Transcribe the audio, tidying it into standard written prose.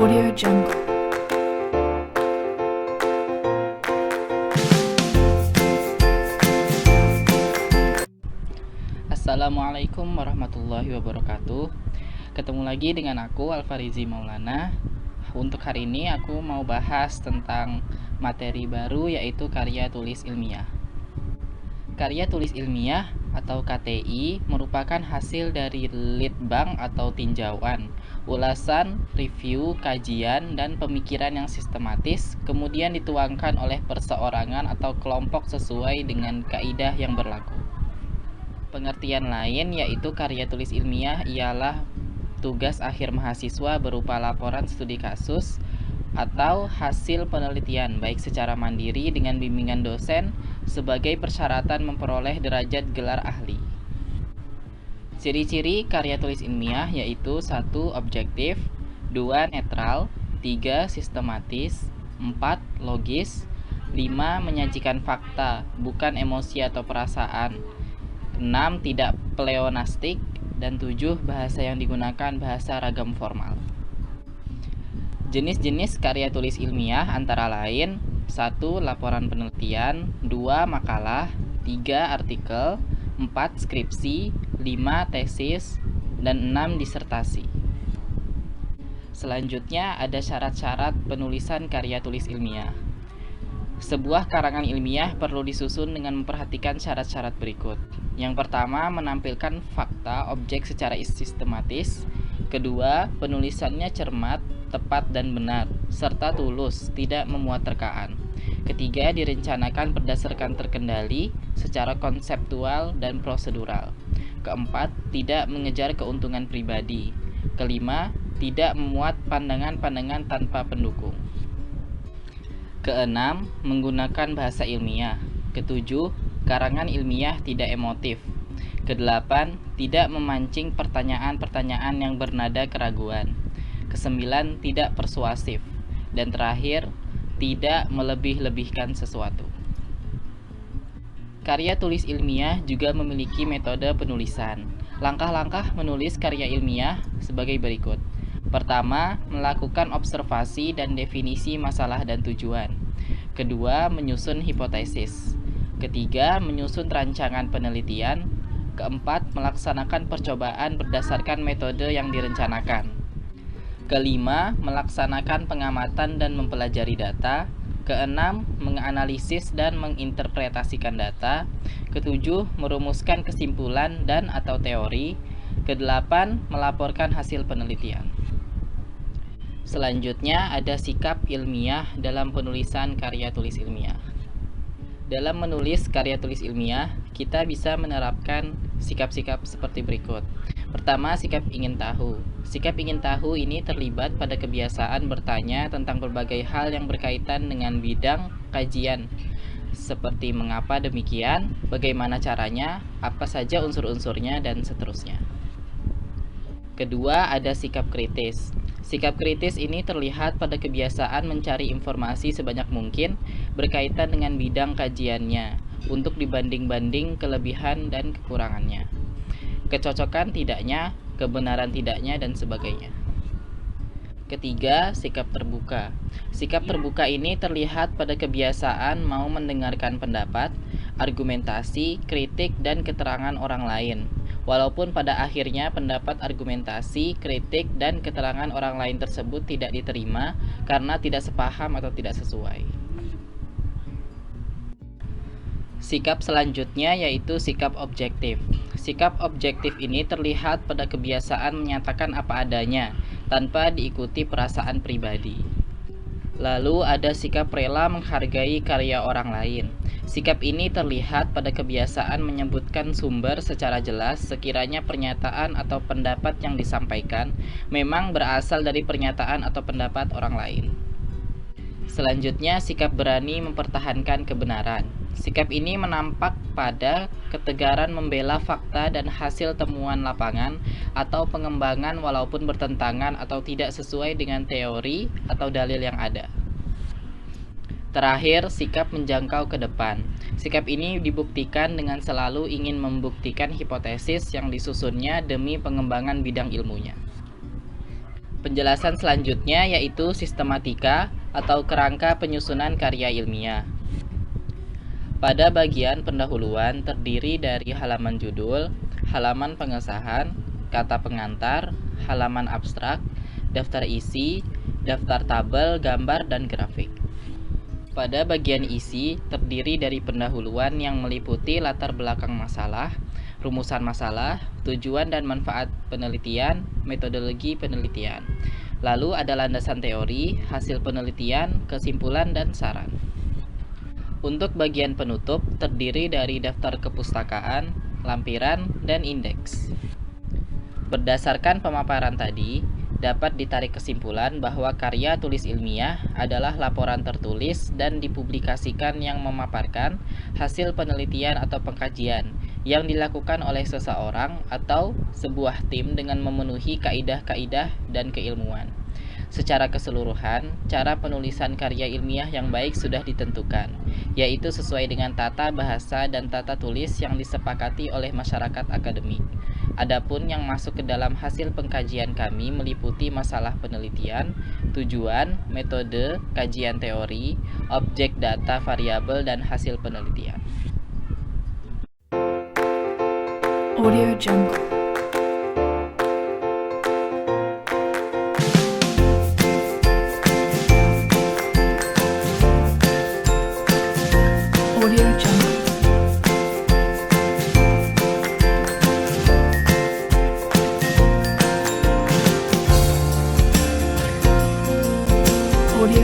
Audio Jungle. Assalamualaikum warahmatullahi wabarakatuh. Ketemu lagi dengan aku Alfarizi Maulana. Untuk hari ini aku mau bahas tentang materi baru, yaitu karya tulis ilmiah. Karya tulis ilmiah atau KTI merupakan hasil dari litbang atau tinjauan, ulasan, review, kajian, dan pemikiran yang sistematis, kemudian dituangkan oleh perseorangan atau kelompok sesuai dengan kaidah yang berlaku. Pengertian lain yaitu karya tulis ilmiah ialah tugas akhir mahasiswa berupa laporan studi kasus atau hasil penelitian baik secara mandiri dengan bimbingan dosen sebagai persyaratan memperoleh derajat gelar ahli. Ciri-ciri karya tulis ilmiah yaitu 1. Objektif, 2. Netral, 3. Sistematis, 4. Logis, 5. Menyajikan fakta, bukan emosi atau perasaan, 6. Tidak pleonastik, dan 7. Bahasa yang digunakan bahasa ragam formal. Jenis-jenis karya tulis ilmiah antara lain 1. Laporan penelitian, 2. Makalah, 3. Artikel, 4. Skripsi, 5. Tesis, dan 6. Disertasi. Selanjutnya ada syarat-syarat penulisan karya tulis ilmiah. Sebuah karangan ilmiah perlu disusun dengan memperhatikan syarat-syarat berikut. Yang pertama, menampilkan fakta objek secara sistematis. Kedua, penulisannya cermat, tepat dan benar, serta tulus, tidak memuat terkaan. Ketiga, direncanakan berdasarkan terkendali secara konseptual dan prosedural. Keempat, tidak mengejar keuntungan pribadi. Kelima, tidak memuat pandangan-pandangan tanpa pendukung. Keenam, menggunakan bahasa ilmiah. Ketujuh, karangan ilmiah tidak emotif. Kedelapan, tidak memancing pertanyaan-pertanyaan yang bernada keraguan. Kesembilan, tidak persuasif. Dan terakhir, tidak melebih-lebihkan sesuatu. Karya tulis ilmiah juga memiliki metode penulisan. Langkah-langkah menulis karya ilmiah sebagai berikut. Pertama, melakukan observasi dan definisi masalah dan tujuan. Kedua, menyusun hipotesis. Ketiga, menyusun rancangan penelitian. Keempat, melaksanakan percobaan berdasarkan metode yang direncanakan. Kelima, melaksanakan pengamatan dan mempelajari data. Keenam, menganalisis dan menginterpretasikan data. Ketujuh, merumuskan kesimpulan dan atau teori. Kedelapan, melaporkan hasil penelitian. Selanjutnya ada sikap ilmiah dalam penulisan karya tulis ilmiah. Dalam menulis karya tulis ilmiah, kita bisa menerapkan sikap-sikap seperti berikut. Pertama, sikap ingin tahu. Sikap ingin tahu ini terlibat pada kebiasaan bertanya tentang berbagai hal yang berkaitan dengan bidang kajian, seperti mengapa demikian, bagaimana caranya, apa saja unsur-unsurnya, dan seterusnya. Kedua, ada sikap kritis. Sikap kritis ini terlihat pada kebiasaan mencari informasi sebanyak mungkin berkaitan dengan bidang kajiannya untuk dibanding-banding kelebihan dan kekurangannya, kecocokan tidaknya, kebenaran tidaknya, dan sebagainya. Ketiga, sikap terbuka. Sikap terbuka ini terlihat pada kebiasaan mau mendengarkan pendapat, argumentasi, kritik, dan keterangan orang lain. Walaupun pada akhirnya pendapat, argumentasi, kritik, dan keterangan orang lain tersebut tidak diterima karena tidak sepaham atau tidak sesuai. Sikap selanjutnya yaitu sikap objektif. Sikap objektif ini terlihat pada kebiasaan menyatakan apa adanya tanpa diikuti perasaan pribadi. Lalu ada sikap rela menghargai karya orang lain. Sikap ini terlihat pada kebiasaan menyebutkan sumber secara jelas sekiranya pernyataan atau pendapat yang disampaikan memang berasal dari pernyataan atau pendapat orang lain. Selanjutnya, sikap berani mempertahankan kebenaran. Sikap ini menampak pada ketegaran membela fakta dan hasil temuan lapangan atau pengembangan walaupun bertentangan atau tidak sesuai dengan teori atau dalil yang ada. Terakhir, sikap menjangkau ke depan. Sikap ini dibuktikan dengan selalu ingin membuktikan hipotesis yang disusunnya demi pengembangan bidang ilmunya. Penjelasan selanjutnya yaitu sistematika atau kerangka penyusunan karya ilmiah. Pada bagian pendahuluan terdiri dari halaman judul, halaman pengesahan, kata pengantar, halaman abstrak, daftar isi, daftar tabel, gambar, dan grafik. Pada bagian isi terdiri dari pendahuluan yang meliputi latar belakang masalah, rumusan masalah, tujuan dan manfaat penelitian, metodologi penelitian. Lalu ada landasan teori, hasil penelitian, kesimpulan, dan saran. Untuk bagian penutup terdiri dari daftar kepustakaan, lampiran, dan indeks. Berdasarkan pemaparan tadi, dapat ditarik kesimpulan bahwa karya tulis ilmiah adalah laporan tertulis dan dipublikasikan yang memaparkan hasil penelitian atau pengkajian yang dilakukan oleh seseorang atau sebuah tim dengan memenuhi kaidah-kaidah dan keilmuan. Secara keseluruhan, cara penulisan karya ilmiah yang baik sudah ditentukan, yaitu sesuai dengan tata bahasa dan tata tulis yang disepakati oleh masyarakat akademik. Adapun yang masuk ke dalam hasil pengkajian kami meliputi masalah penelitian, tujuan, metode, kajian teori, objek data variabel, dan hasil penelitian. Audio Jungle. Audio Jungle.